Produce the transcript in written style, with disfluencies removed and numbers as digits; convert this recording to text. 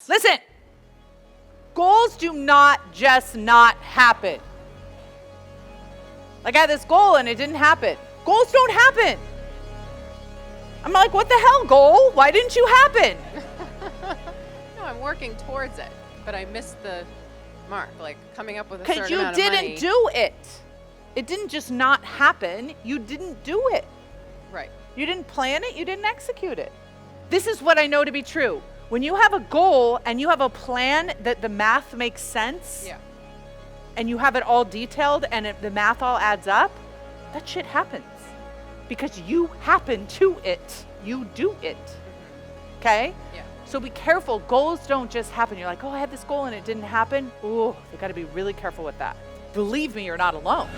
Listen, goals do not just not happen. Like I had this goal and it didn't happen. Goals don't happen. I'm like, what the hell, goal? Why didn't you happen? No, I'm working towards it, but I missed the mark, like coming up with a certain amount of money. Because you didn't do it. It didn't just not happen. You didn't do it. Right. You didn't plan it. You didn't execute it. This is what I know to be true. When you have a goal and you have a plan that the math makes sense, Yeah. and you have it all detailed and the math all adds up, that shit happens. Because you happen to it. You do it. Okay? Yeah. So be careful. Goals don't just happen. You're like, oh, I had this goal and it didn't happen. Ooh, you got to be really careful with that. Believe me, you're not alone.